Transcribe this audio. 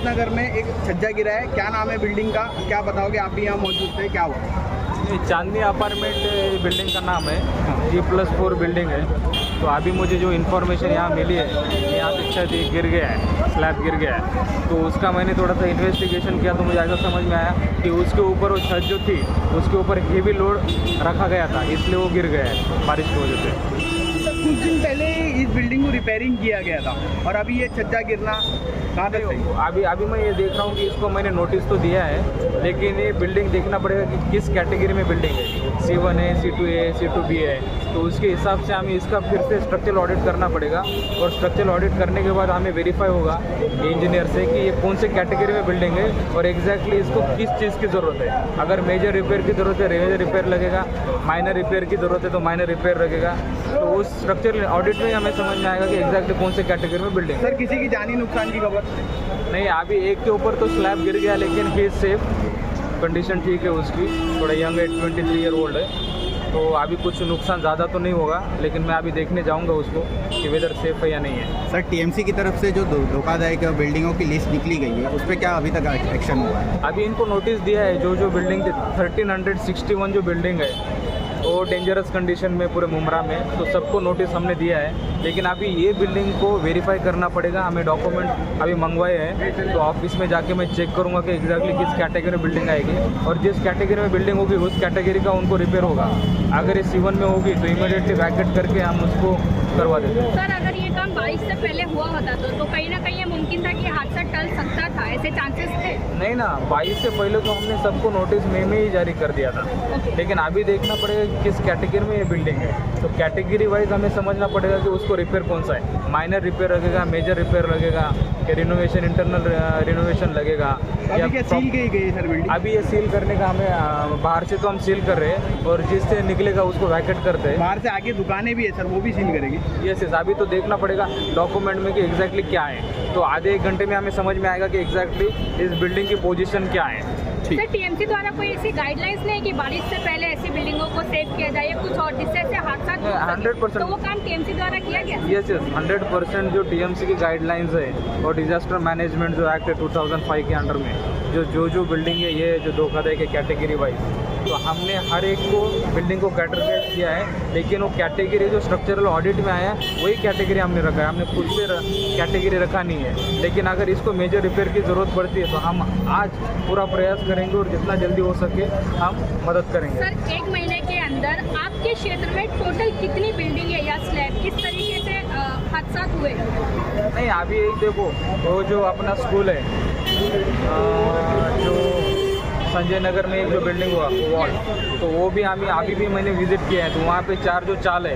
नगर में एक छज्जा गिरा है, क्या नाम है बिल्डिंग का, क्या बताओगे? आप भी यहाँ मौजूद थे, क्या हुआ? ये चांदनी अपार्टमेंट बिल्डिंग का नाम है, G+4 बिल्डिंग है। तो अभी मुझे जो इन्फॉर्मेशन यहाँ मिली है, यहाँ से छत गिर गया है, स्लैब गिर गया है। तो उसका मैंने थोड़ा सा इन्वेस्टिगेशन किया तो मुझे ऐसा समझ में आया कि उसके ऊपर वो छत जो थी उसके ऊपर हेवी लोड रखा गया था, इसलिए वो गिर गया है बारिश की वजह से। कुछ दिन पहले इस बिल्डिंग को रिपेयरिंग किया गया था और अभी ये छज्जा गिरना कहाँ तक सही? अभी मैं ये देख रहा हूँ कि इसको मैंने नोटिस तो दिया है, लेकिन ये बिल्डिंग देखना पड़ेगा कि किस कैटेगरी में बिल्डिंग है, C1 है, C2 है, C2B है। तो उसके हिसाब से हमें इसका फिर से स्ट्रक्चरल ऑडिट करना पड़ेगा और स्ट्रक्चरल ऑडिट करने के बाद हमें वेरीफाई होगा इंजीनियर से कि ये कौन से कैटेगरी में बिल्डिंग है और एग्जैक्टली इसको किस चीज़ की ज़रूरत है। अगर मेजर रिपेयर की ज़रूरत है मेजर रिपेयर लगेगा, माइनर रिपेयर की ज़रूरत है तो माइनर रिपेयर लगेगा। तो उस स्ट्रक्चरल ऑडिट में हमें समझ में आएगा कि एग्जैक्टली कौन से कैटेगरी में बिल्डिंग है। सर, किसी की जानी नुकसान की खबर नहीं, अभी एक के ऊपर तो स्लैब गिर गया, लेकिन ही इज़ सेफ, कंडीशन ठीक है उसकी, थोड़ा यंग है, 23 ईयर ओल्ड है। तो अभी कुछ नुकसान ज़्यादा तो नहीं होगा, लेकिन मैं अभी देखने जाऊंगा उसको कि वेदर सेफ है या नहीं है। सर, टीएमसी की तरफ से जो धोखादायक बिल्डिंगों की लिस्ट निकली गई है, उस पर क्या अभी तक एक्शन हुआ है? अभी इनको नोटिस दिया है, जो बिल्डिंग 1361 जो बिल्डिंग है वो डेंजरस कंडीशन में पूरे मुमरा में, तो सबको नोटिस हमने दिया है। लेकिन अभी ये बिल्डिंग को वेरीफाई करना पड़ेगा, हमें डॉक्यूमेंट अभी मंगवाए हैं, तो ऑफिस में जाके मैं चेक करूंगा कि एग्जैक्टली किस कैटेगरी में बिल्डिंग आएगी और जिस कैटेगरी में बिल्डिंग होगी उस कैटेगरी का उनको रिपेयर होगा। अगर ये C1 में होगी तो इमीडिएटली वैकेट करके हम उसको करवा देते हैं। सर, अगर ये काम बारिश से पहले हुआ होता तो कहीं ना कहीं ये मुमकिन था कि हादसा टल सकता था, ऐसे चांसेस थे? नहीं ना, 22 से पहले तो हमने सबको नोटिस में ही जारी कर दिया था। लेकिन अभी देखना पड़ेगा कि किस कैटेगरी में ये बिल्डिंग है, तो कैटेगरी वाइज हमें समझना पड़ेगा कि उसको रिपेयर कौन सा है, माइनर रिपेयर लगेगा, मेजर रिपेयर लगेगा, या रिनोवेशन, इंटरनल रिनोवेशन लगेगा। अभी क्या सील की गई है सर बिल्डिंग? अभी ये सील करने का हमें बाहर से तो हम सील कर रहे हैं और जिससे निकलेगा उसको वैकेट करते हैं। बाहर से आगे दुकानें भी है सर, वो भी सील करेंगे? यस, अभी तो देखना पड़ेगा डॉक्यूमेंट में कि एग्जैक्टली क्या है, तो आधे एक घंटे में हमें समझ में आएगा कि एग्जैक्टली इस बिल्डिंग की पोजीशन क्या है। सर, टीएमसी द्वारा कोई ऐसी गाइडलाइंस नहीं है कि बारिश से पहले ऐसी बिल्डिंगों को सेव किया जाए कुछ और जिससे ऐसे हादसा 100%, तो वो काम टीएमसी द्वारा किया गया? यस 100% जो टीएमसी की गाइडलाइंस है और डिजास्टर मैनेजमेंट जो एक्ट है 2005 के अंडर में जो बिल्डिंग है ये जो धोखाधड़ी के कैटेगरी वाइज, तो हमने हर एक को बिल्डिंग को कैटेगराइज किया है, लेकिन वो कैटेगरी जो स्ट्रक्चरल ऑडिट में आया वही कैटेगरी हमने रखा है, हमने खुद से कैटेगरी रखा नहीं है। लेकिन अगर इसको मेजर रिपेयर की ज़रूरत पड़ती है तो हम आज पूरा प्रयास करेंगे और जितना जल्दी हो सके हम मदद करेंगे। सर, एक महीने के अंदर आपके क्षेत्र में टोटल कितनी बिल्डिंग है या स्लैब किस तरीके से हादसा हुए? नहीं, अभी एक देखो, वो जो अपना स्कूल है जो संजय नगर में एक जो बिल्डिंग हुआ, तो वो भी अभी भी मैंने विजिट किया है, तो वहाँ पे 4 जो चाल है